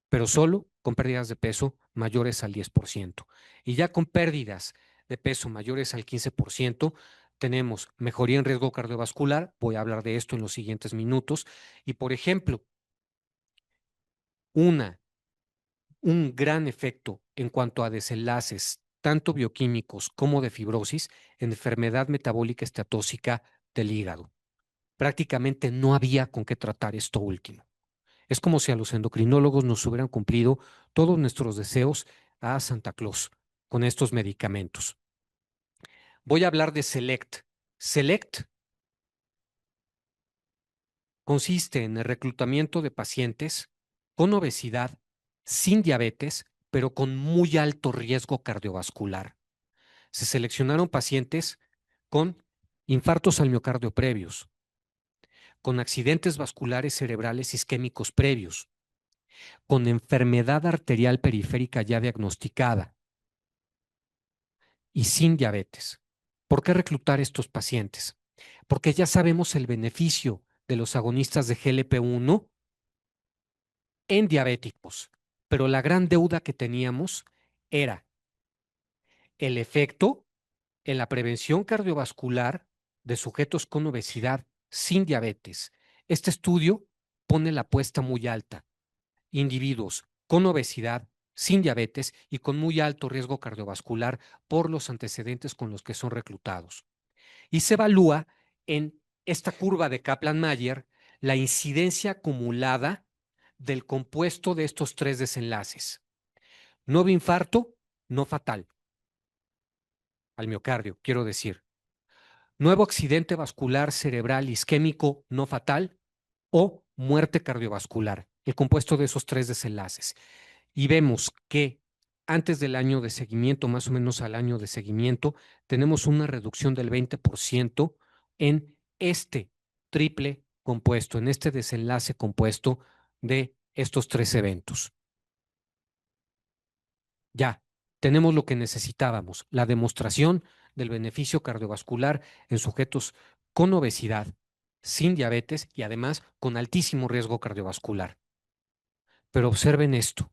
pero solo con pérdidas de peso mayores al 10%. Y ya con pérdidas de peso mayores al 15%, tenemos mejoría en riesgo cardiovascular, voy a hablar de esto en los siguientes minutos, y por ejemplo, una, un gran efecto en cuanto a desenlaces, tanto bioquímicos como de fibrosis, en enfermedad metabólica esteatóxica del hígado. Prácticamente no había con qué tratar esto último. Es como si a los endocrinólogos nos hubieran cumplido todos nuestros deseos a Santa Claus con estos medicamentos. Voy a hablar de Select. Select consiste en el reclutamiento de pacientes con obesidad, sin diabetes, pero con muy alto riesgo cardiovascular. Se seleccionaron pacientes con infartos al miocardio previos, con accidentes vasculares cerebrales isquémicos previos, con enfermedad arterial periférica ya diagnosticada y sin diabetes. ¿Por qué reclutar estos pacientes? Porque ya sabemos el beneficio de los agonistas de GLP-1 en diabéticos, pero la gran deuda que teníamos era el efecto en la prevención cardiovascular de sujetos con obesidad sin diabetes. Este estudio pone la apuesta muy alta. Individuos con obesidad, sin diabetes y con muy alto riesgo cardiovascular por los antecedentes con los que son reclutados. Y se evalúa en esta curva de Kaplan-Meier la incidencia acumulada del compuesto de estos tres desenlaces. Nuevo infarto, no fatal, al miocardio, quiero decir. Nuevo accidente vascular cerebral isquémico no fatal o muerte cardiovascular, el compuesto de esos tres desenlaces. Y vemos que antes del año de seguimiento, más o menos al año de seguimiento, tenemos una reducción del 20% en este triple compuesto, en este desenlace compuesto de estos tres eventos. Ya, tenemos lo que necesitábamos, la demostración del beneficio cardiovascular en sujetos con obesidad, sin diabetes y además con altísimo riesgo cardiovascular. Pero observen esto.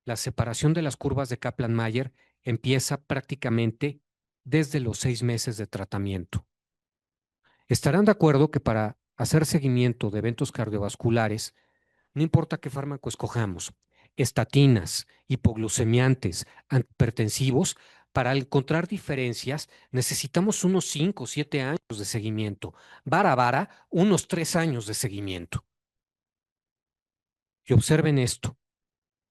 La separación de las curvas de Kaplan-Meier empieza prácticamente desde los 6 meses de tratamiento. Estarán de acuerdo que para hacer seguimiento de eventos cardiovasculares, no importa qué fármaco escojamos, estatinas, hipoglucemiantes, antihipertensivos, para encontrar diferencias necesitamos unos 5 o 7 años de seguimiento. Vara, unos 3 años de seguimiento. Y observen esto.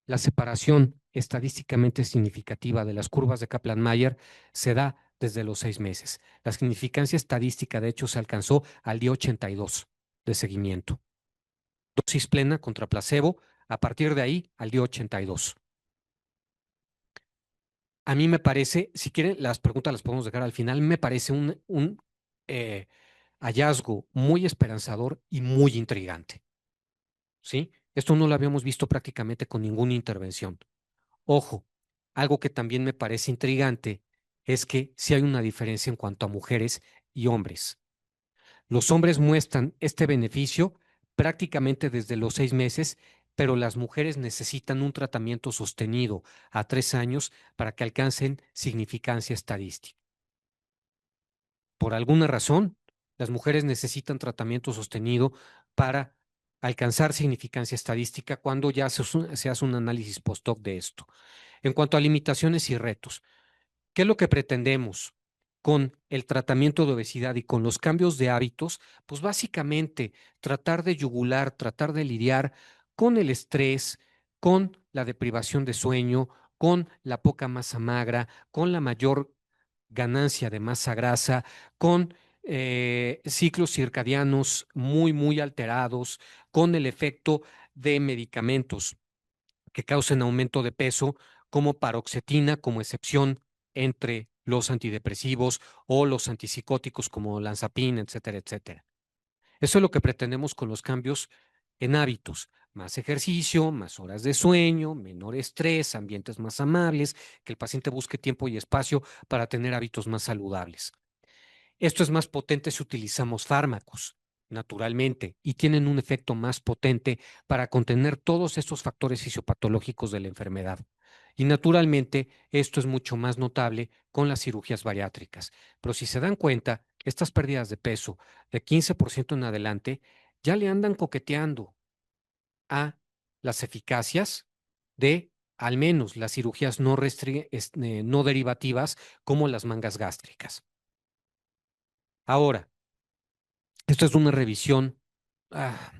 La separación estadísticamente significativa de las curvas de Kaplan-Meier se da desde los 6 meses. La significancia estadística, de hecho, se alcanzó al día 82 de seguimiento. Dosis plena contra placebo, a partir de ahí al día 82. A mí me parece, si quieren, las preguntas las podemos dejar al final, me parece un eh, hallazgo muy esperanzador y muy intrigante. ¿Sí? Esto no lo habíamos visto prácticamente con ninguna intervención. Ojo, algo que también me parece intrigante es que sí hay una diferencia en cuanto a mujeres y hombres. Los hombres muestran este beneficio prácticamente desde los 6 meses, pero las mujeres necesitan un tratamiento sostenido a 3 años para que alcancen significancia estadística. Por alguna razón, las mujeres necesitan tratamiento sostenido para alcanzar significancia estadística cuando ya se hace un análisis post-hoc de esto. En cuanto a limitaciones y retos, ¿qué es lo que pretendemos con el tratamiento de obesidad y con los cambios de hábitos? Pues básicamente tratar de yugular, tratar de lidiar con el estrés, con la deprivación de sueño, con la poca masa magra, con la mayor ganancia de masa grasa, con ciclos circadianos muy, muy alterados, con el efecto de medicamentos que causen aumento de peso, como paroxetina, como excepción entre los antidepresivos o los antipsicóticos como lanzapina, etcétera, etcétera. Eso es lo que pretendemos con los cambios en hábitos. Más ejercicio, más horas de sueño, menor estrés, ambientes más amables, que el paciente busque tiempo y espacio para tener hábitos más saludables. Esto es más potente si utilizamos fármacos, naturalmente, y tienen un efecto más potente para contener todos estos factores fisiopatológicos de la enfermedad. Y naturalmente, esto es mucho más notable con las cirugías bariátricas. Pero si se dan cuenta, estas pérdidas de peso de 15% en adelante ya le andan coqueteando a las eficacias de al menos las cirugías no derivativas como las mangas gástricas. Ahora, esto es una revisión ah,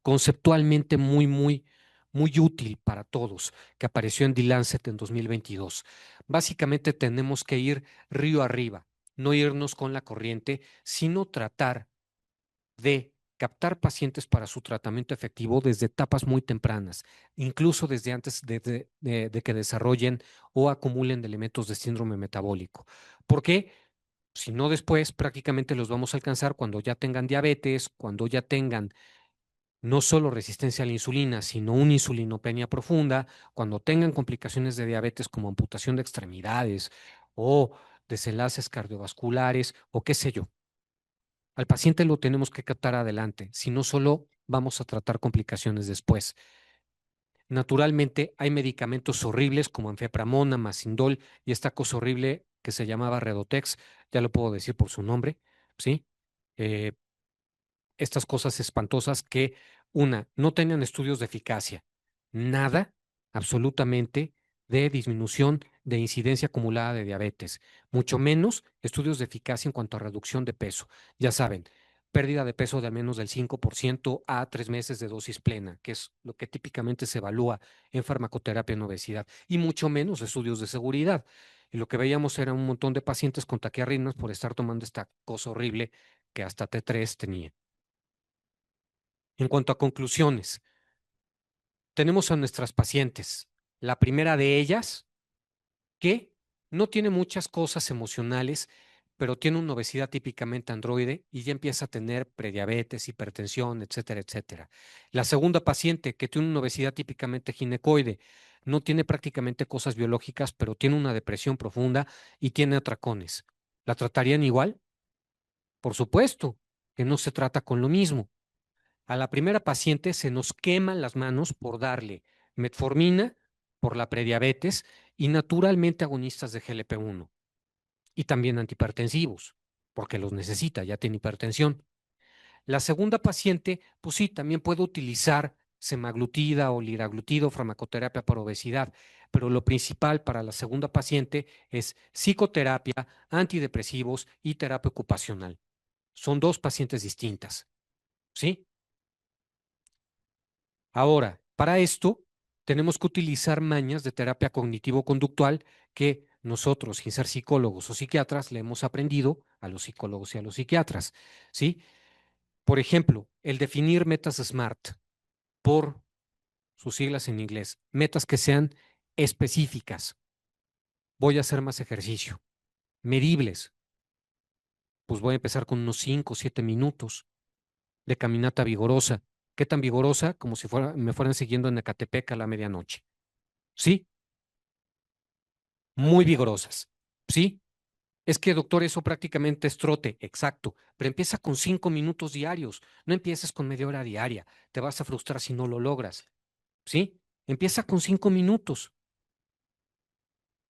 conceptualmente muy, muy, muy útil para todos, que apareció en The Lancet en 2022. Básicamente tenemos que ir río arriba, no irnos con la corriente, sino tratar de captar pacientes para su tratamiento efectivo desde etapas muy tempranas, incluso desde antes de que desarrollen o acumulen elementos de síndrome metabólico. ¿Por qué? Si no, después prácticamente los vamos a alcanzar cuando ya tengan diabetes, cuando ya tengan no solo resistencia a la insulina, sino una insulinopenia profunda, cuando tengan complicaciones de diabetes como amputación de extremidades o desenlaces cardiovasculares o qué sé yo. Al paciente lo tenemos que captar adelante, si no solo vamos a tratar complicaciones después. Naturalmente, hay medicamentos horribles como anfepramona, macindol y esta cosa horrible que se llamaba Redotex, ya lo puedo decir por su nombre, ¿sí? Eh, Estas cosas espantosas que, una, no tenían estudios de eficacia, nada, absolutamente, de disminución de incidencia acumulada de diabetes, mucho menos estudios de eficacia en cuanto a reducción de peso. Ya saben, pérdida de peso de al menos del 5% a 3 meses de dosis plena, que es lo que típicamente se evalúa en farmacoterapia en obesidad, y mucho menos estudios de seguridad. Y lo que veíamos era un montón de pacientes con taquiarritmias por estar tomando esta cosa horrible que hasta T3 tenía. En cuanto a conclusiones, tenemos a nuestras pacientes. La primera de ellas, que no tiene muchas cosas emocionales, pero tiene una obesidad típicamente androide y ya empieza a tener prediabetes, hipertensión, etcétera, etcétera. La segunda paciente, que tiene una obesidad típicamente ginecoide, no tiene prácticamente cosas biológicas, pero tiene una depresión profunda y tiene atracones. ¿La tratarían igual? Por supuesto, que no se trata con lo mismo. A la primera paciente se nos queman las manos por darle metformina por la prediabetes y naturalmente agonistas de GLP-1 y también antihipertensivos, porque los necesita, ya tiene hipertensión. La segunda paciente, pues sí, también puede utilizar semaglutida o liraglutida, farmacoterapia por obesidad, pero lo principal para la segunda paciente es psicoterapia, antidepresivos y terapia ocupacional. Son dos pacientes distintas, ¿sí? Ahora, para esto, tenemos que utilizar mañas de terapia cognitivo-conductual que nosotros, sin ser psicólogos o psiquiatras, le hemos aprendido a los psicólogos y a los psiquiatras, ¿sí? Por ejemplo, el definir metas SMART por sus siglas en inglés, metas que sean específicas. Voy a hacer más ejercicio. Medibles, pues voy a empezar con unos 5 o 7 minutos de caminata vigorosa. ¿Qué tan vigorosa? Como si me fueran siguiendo en Ecatepec a la medianoche. ¿Sí? Muy vigorosas. ¿Sí? Es que, doctor, eso prácticamente es trote, exacto, pero empieza con 5 minutos diarios, no empieces con media hora diaria, te vas a frustrar si no lo logras, ¿sí? Empieza con 5 minutos,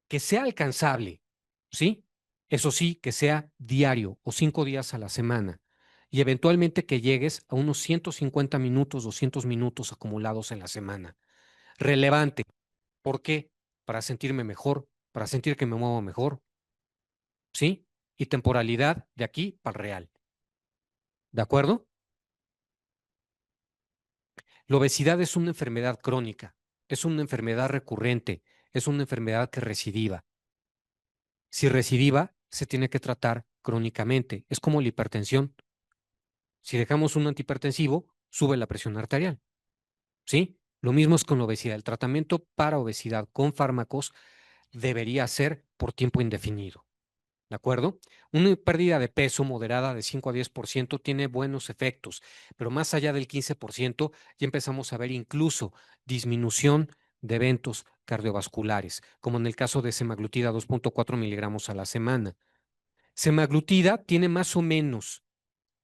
que sea alcanzable, ¿sí? Eso sí, que sea diario o 5 días a la semana y eventualmente que llegues a unos 150 minutos, 200 minutos acumulados en la semana. Relevante, ¿por qué? Para sentirme mejor, para sentir que me muevo mejor, ¿sí? Y temporalidad de aquí para el real. ¿De acuerdo? La obesidad es una enfermedad crónica, es una enfermedad recurrente, es una enfermedad que recidiva. Si recidiva, se tiene que tratar crónicamente. Es como la hipertensión. Si dejamos un antihipertensivo, sube la presión arterial, ¿sí? Lo mismo es con la obesidad. El tratamiento para obesidad con fármacos debería ser por tiempo indefinido. ¿De acuerdo? Una pérdida de peso moderada de 5 a 10% tiene buenos efectos, pero más allá del 15% ya empezamos a ver incluso disminución de eventos cardiovasculares, como en el caso de semaglutida 2,4 miligramos a la semana. Semaglutida tiene más o menos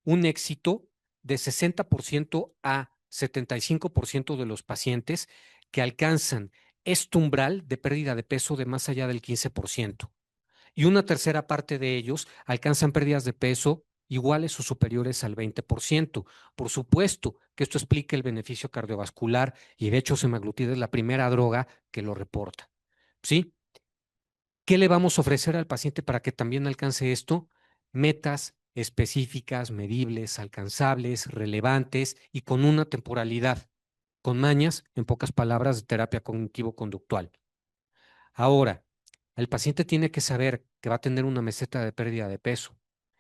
un éxito de 60% a 75% de los pacientes que alcanzan este umbral de pérdida de peso de más allá del 15%. Y una tercera parte de ellos alcanzan pérdidas de peso iguales o superiores al 20%. Por supuesto que esto explica el beneficio cardiovascular y de hecho semaglutida es la primera droga que lo reporta. ¿Sí? ¿Qué le vamos a ofrecer al paciente para que también alcance esto? Metas específicas, medibles, alcanzables, relevantes y con una temporalidad, con mañas, en pocas palabras, de terapia cognitivo-conductual. Ahora, el paciente tiene que saber que va a tener una meseta de pérdida de peso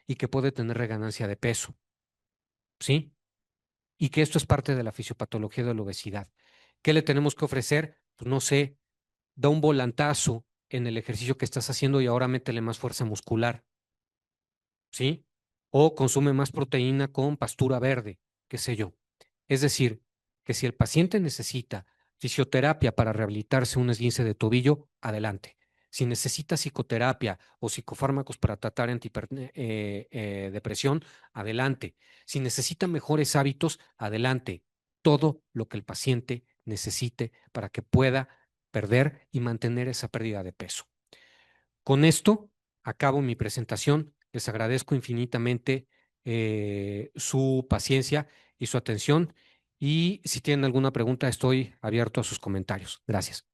y que puede tener reganancia de peso, ¿sí? Y que esto es parte de la fisiopatología de la obesidad. ¿Qué le tenemos que ofrecer? Pues no sé, da un volantazo en el ejercicio que estás haciendo y ahora métele más fuerza muscular, ¿sí? O consume más proteína con pastura verde, qué sé yo. Es decir, que si el paciente necesita fisioterapia para rehabilitarse un esguince de tobillo, adelante. Si necesita psicoterapia o psicofármacos para tratar depresión, adelante. Si necesita mejores hábitos, adelante. Todo lo que el paciente necesite para que pueda perder y mantener esa pérdida de peso. Con esto acabo mi presentación. Les agradezco infinitamente su paciencia y su atención. Y si tienen alguna pregunta, estoy abierto a sus comentarios. Gracias.